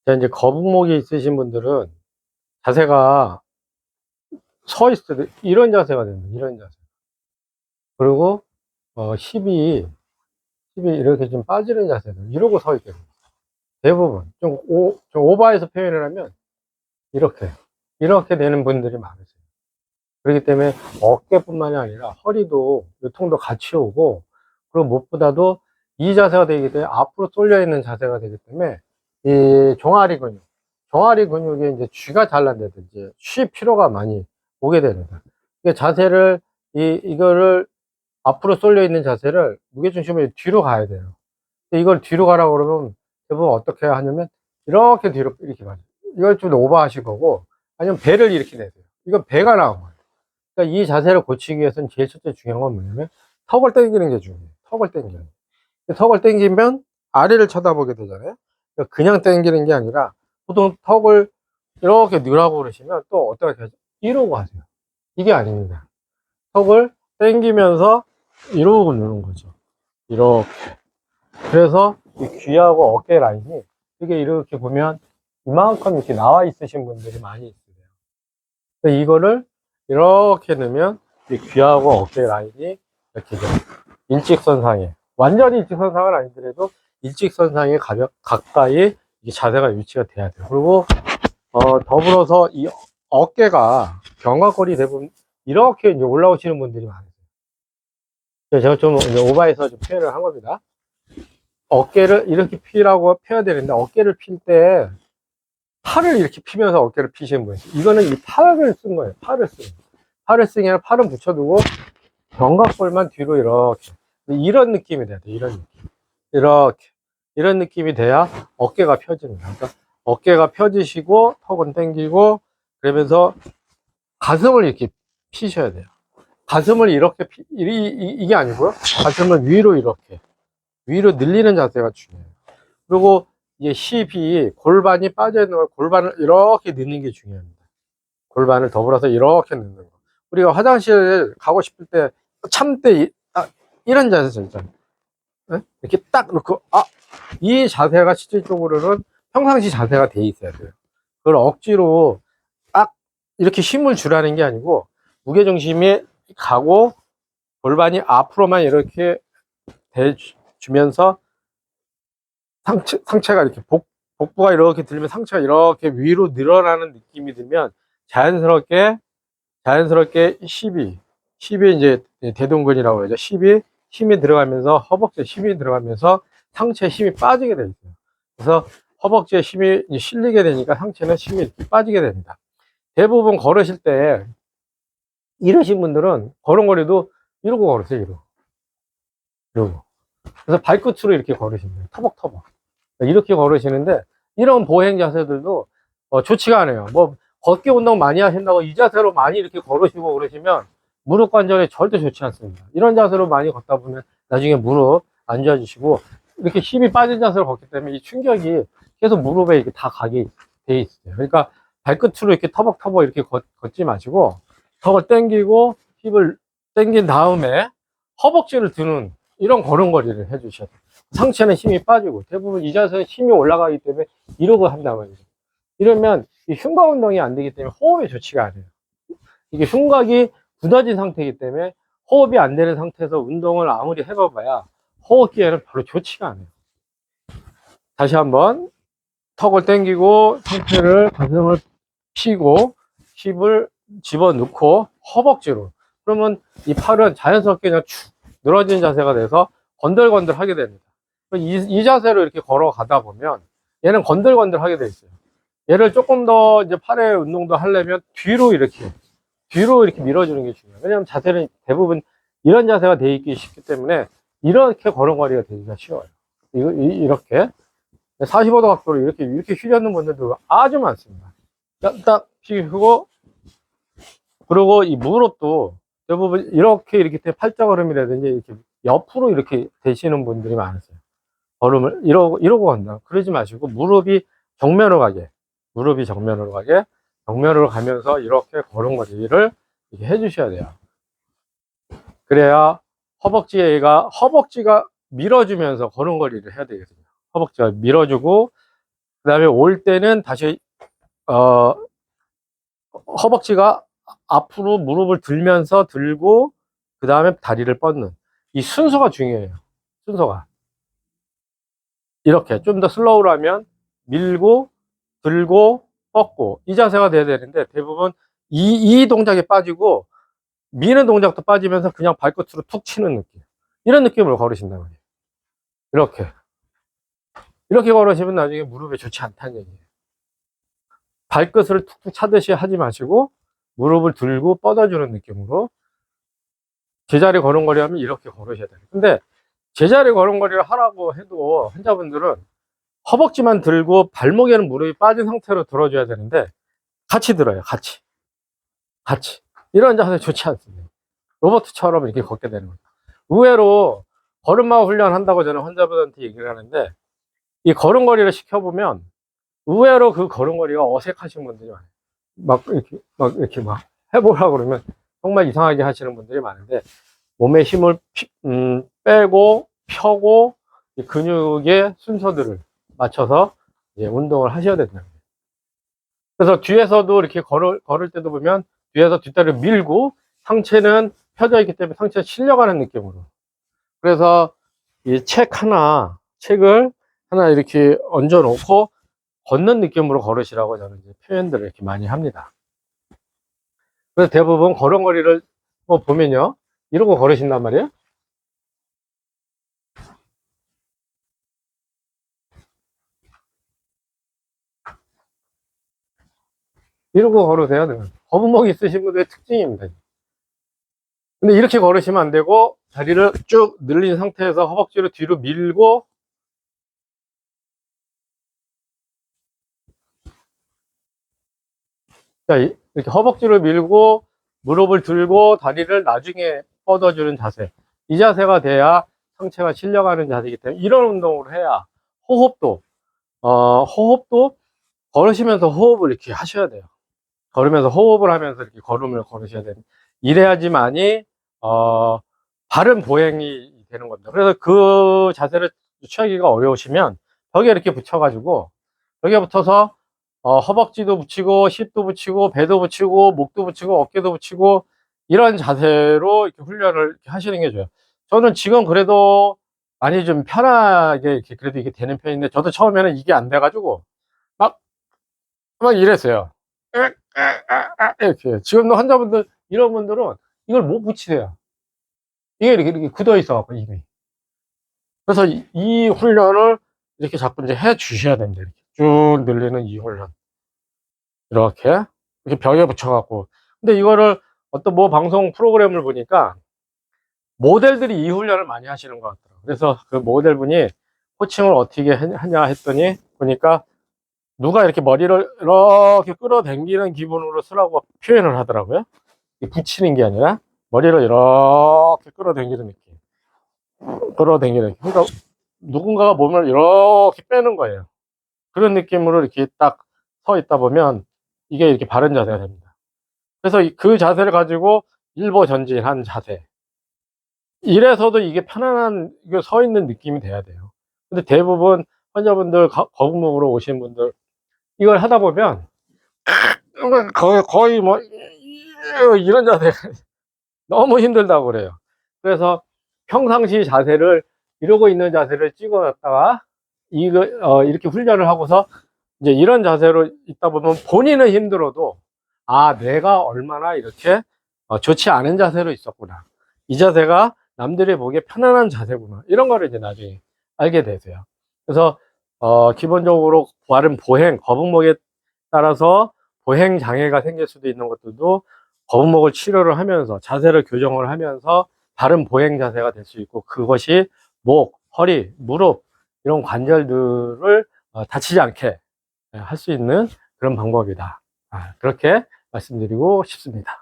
자, 이제 거북목이 있으신 분들은 자세가 서 있을 때 이런 자세가 됩니다. 이런 자세. 그리고 10이 이렇게 좀 빠지는 자세들 이러고 서 있게 됩니다. 대부분 좀 오버해서 표현을 하면 이렇게 되는 분들이 많으세요. 그렇기 때문에 어깨뿐만이 아니라 허리도 요통도 같이 오고, 그리고 무엇보다도 이 자세가 되기 때문에 앞으로 쏠려 있는 자세가 되기 때문에 이 종아리 근육에 이제 쥐가 잘난다든지 쉴 필요가 많이 오게 됩니다. 자세를 이거를 앞으로 쏠려 있는 자세를 무게중심을 뒤로 가야 돼요. 이걸 뒤로 가라고 그러면 대부분 어떻게 하냐면 이렇게 뒤로 이렇게 가요. 이걸 좀 오버하실 거고, 아니면 배를 이렇게 내세요. 이건 배가 나온 거예요. 그러니까 이 자세를 고치기 위해서는 제일 첫째 중요한 건 뭐냐면 턱을 당기는 게 중요해요. 턱을 당기는. 턱을 당기면 아래를 쳐다보게 되잖아요. 그러니까 그냥 당기는 게 아니라 보통 턱을 이렇게 넣으라고 그러시면 또 어떻게 하죠? 이러고 하세요. 이게 아닙니다. 턱을 당기면서 이러고 누는 거죠. 이렇게. 그래서 이 귀하고 어깨 라인이 이렇게 보면 이만큼 이렇게 나와 있으신 분들이 많이 있어요. 이거를 이렇게 넣으면 이 귀하고 어깨 라인이 이렇게 일직선상에, 완전히 일직선상은 아니더라도 일직선상에 가까이 이 자세가 위치가 돼야 돼요. 그리고 더불어서 이 어깨가 견갑골이 대부분 이렇게 이제 올라오시는 분들이 많아요. 제가 좀 오버해서 좀 표현을 한 겁니다. 어깨를 이렇게 피라고 펴야 되는데, 어깨를 필 때 팔을 이렇게 피면서 어깨를 피시는 분이 있어요. 이거는 이 팔을 쓴 거예요. 팔을 쓴 게 아니라 팔은 붙여두고 견갑골만 뒤로 이렇게, 이런 느낌이 돼야 돼요. 이런 느낌. 이렇게 이런 느낌이 돼야 어깨가 펴집니다. 그러니까 어깨가 펴지시고 턱은 당기고, 그러면서 가슴을 이렇게 피셔야 돼요. 가슴을 이렇게 이게 아니고요. 가슴을 위로 늘리는 자세가 중요해요. 그리고 이게 힙이 골반이 빠져 있는 걸, 골반을 이렇게 넣는 게 중요합니다. 골반을 더불어서 이렇게 넣는 거. 우리가 화장실 가고 싶을 때 참 때 이런 자세 있잖아요. 이렇게 딱 놓고, 이 자세가 실질적으로는 평상시 자세가 돼 있어야 돼요. 그걸 억지로 딱 이렇게 힘을 주라는 게 아니고, 무게중심이 가고 골반이 앞으로만 이렇게 대주면서 상체가 이렇게 복부가 이렇게 들면 상체가 이렇게 위로 늘어나는 느낌이 들면 자연스럽게 10이 이제 대둔근이라고 하죠. 10이 힘이 들어가면서 허벅지에 힘이 들어가면서 상체에 힘이 빠지게 되어 있어요. 그래서 허벅지에 힘이 실리게 되니까 상체는 힘이 이렇게 빠지게 됩니다. 대부분 걸으실 때 이러신 분들은 걸음걸이도 이러고 걸으세요. 이러고. 그래서 발끝으로 이렇게 걸으시면 터벅터벅 이렇게 걸으시는데, 이런 보행 자세들도 좋지가 않아요. 뭐 걷기 운동 많이 하신다고 이 자세로 많이 이렇게 걸으시고 그러시면 무릎 관절에 절대 좋지 않습니다. 이런 자세로 많이 걷다 보면 나중에 무릎 안 좋아지시고, 이렇게 힘이 빠진 자세로 걷기 때문에 이 충격이 계속 무릎에 이렇게 다 가게 돼 있어요. 그러니까 발끝으로 이렇게 터벅터벅 이렇게 걷지 마시고, 턱을 당기고 힙을 당긴 다음에 허벅지를 드는 이런 걸음걸이를 해 주셔야 돼요. 상체는 힘이 빠지고, 대부분 이 자세는 힘이 올라가기 때문에 이러고 한단 말이죠. 이러면 이 흉곽 운동이 안 되기 때문에 호흡이 좋지가 않아요. 이게 흉곽이 굳어진 상태이기 때문에 호흡이 안 되는 상태에서 운동을 아무리 해봐야 호흡기에는 별로 좋지가 않아요. 다시 한번 턱을 당기고 상체를, 가슴을 피고 힙을 집어넣고 허벅지로, 그러면 이 팔은 자연스럽게 그냥 축 늘어진 자세가 돼서 건들건들 하게 됩니다. 이 자세로 이렇게 걸어가다 보면 얘는 건들건들 하게 돼 있어요. 얘를 조금 더 이제 팔의 운동도 하려면 뒤로 이렇게 밀어주는 게 중요해요. 왜냐하면 자세는 대부분 이런 자세가 돼 있기 쉽기 때문에 이렇게 걸음걸이가 되기가 쉬워요. 이렇게 45도 각도로 이렇게 휘젓는 분들도 아주 많습니다. 딱 피고, 그리고 이 무릎도 대부분 이렇게 팔자걸음이라든지 이렇게 옆으로 이렇게 되시는 분들이 많으세요. 걸음을 이러고 간다. 그러지 마시고 무릎이 정면으로 가게 정면으로 가면서 이렇게 걸음걸이를 이렇게 해주셔야 돼요. 그래야 허벅지가 밀어주면서 걸음걸이를 해야 되거든요. 허벅지가 밀어주고 그 다음에 올 때는 다시 허벅지가 앞으로 무릎을 들면서 들고 그 다음에 다리를 뻗는 이 순서가 중요해요. 순서가 이렇게 좀 더 슬로우로 하면 밀고 들고 뻗고 이 자세가 돼야 되는데 대부분 이 동작에 빠지고 미는 동작도 빠지면서 그냥 발끝으로 툭 치는 느낌, 이런 느낌으로 걸으신단 말이에요. 이렇게 걸으시면 나중에 무릎에 좋지 않다는 얘기예요. 발끝을 툭툭 차듯이 하지 마시고 무릎을 들고 뻗어주는 느낌으로 제자리 걸음걸이 하면 이렇게 걸으셔야 돼요. 근데 제자리 걸음걸이를 하라고 해도 환자분들은 허벅지만 들고 발목에는 무릎이 빠진 상태로 들어줘야 되는데 같이 들어요. 같이 이런 자세 좋지 않습니다. 로버트처럼 이렇게 걷게 되는 거예요. 의외로 걸음마 훈련 한다고 저는 환자분한테 얘기를 하는데 이 걸음걸이를 시켜보면 의외로 그 걸음걸이가 어색하신 분들이 많아요. 막 이렇게 막 해보라고 그러면 정말 이상하게 하시는 분들이 많은데 몸에 힘을 빼고 펴고 이 근육의 순서들을 맞춰서 이제 운동을 하셔야 된다. 그래서 뒤에서도 이렇게 걸을 때도 보면 뒤에서 뒷다리를 밀고 상체는 펴져 있기 때문에 상체가 실려가는 느낌으로. 그래서 이 책을 하나 이렇게 얹어 놓고 걷는 느낌으로 걸으시라고 저는 이제 표현들을 이렇게 많이 합니다. 그래서 대부분 걸음걸이를 보면요, 이러고 걸으신단 말이에요. 이러고 걸으세요. 거북목이 있으신 분들의 특징입니다. 근데 이렇게 걸으시면 안 되고 다리를 쭉 늘린 상태에서 허벅지를 뒤로 밀고 자, 이렇게 허벅지를 밀고 무릎을 들고 다리를 나중에 뻗어주는 자세, 이 자세가 돼야 상체가 실려가는 자세이기 때문에 이런 운동을 해야 호흡도 걸으시면서 호흡을 이렇게 하셔야 돼요. 걸으면서 호흡을 하면서 이렇게 걸음을 걸으셔야 돼요. 이래야지만이 바른 보행이 되는 겁니다. 그래서 그 자세를 취하기가 어려우시면 벽에 이렇게 붙여가지고 벽에 붙어서 허벅지도 붙이고 힙도 붙이고 배도 붙이고 목도 붙이고 어깨도 붙이고 이런 자세로 이렇게 훈련을 이렇게 하시는 게 좋아요. 저는 지금 그래도 많이 좀 편하게 이렇게 그래도 이게 되는 편인데 저도 처음에는 이게 안 돼가지고 막 이랬어요. 이렇게. 지금도 환자분들 이런 분들은 이걸 못 붙이세요. 이게 이렇게 굳어 있어 갖고 이미. 그래서 이 훈련을 이렇게 자꾸 이제 해 주셔야 됩니다. 이렇게 쭉 늘리는 이 훈련. 이렇게 벽에 붙여 갖고. 근데 이거를 어떤 방송 프로그램을 보니까 모델들이 이 훈련을 많이 하시는 것 같더라고요. 그래서 그 모델분이 코칭을 어떻게 하냐 했더니 보니까 누가 이렇게 머리를 이렇게 끌어당기는 기분으로 쓰라고 표현을 하더라고요. 붙이는 게 아니라 머리를 이렇게 끌어당기는 느낌. 그러니까 누군가가 몸을 이렇게 빼는 거예요. 그런 느낌으로 이렇게 딱 서 있다 보면 이게 이렇게 바른 자세가 됩니다. 그래서 그 자세를 가지고 일보전진한 자세. 이래서도 이게 편안한, 이게 서 있는 느낌이 돼야 돼요. 근데 대부분 환자분들, 거북목으로 오신 분들, 이걸 하다 보면 거의 이런 자세 너무 힘들다고 그래요. 그래서 평상시 자세를 이러고 있는 자세를 찍어놨다가 이렇게 훈련을 하고서 이제 이런 자세로 있다 보면 본인은 힘들어도 내가 얼마나 이렇게 좋지 않은 자세로 있었구나, 이 자세가 남들이 보기에 편안한 자세구나, 이런 거를 이제 나중에 알게 되세요. 그래서 기본적으로 바른 보행, 거북목에 따라서 보행 장애가 생길 수도 있는 것들도 거북목을 치료를 하면서 자세를 교정을 하면서 바른 보행 자세가 될 수 있고, 그것이 목, 허리, 무릎 이런 관절들을 다치지 않게 할 수 있는 그런 방법이다. 그렇게 말씀드리고 싶습니다.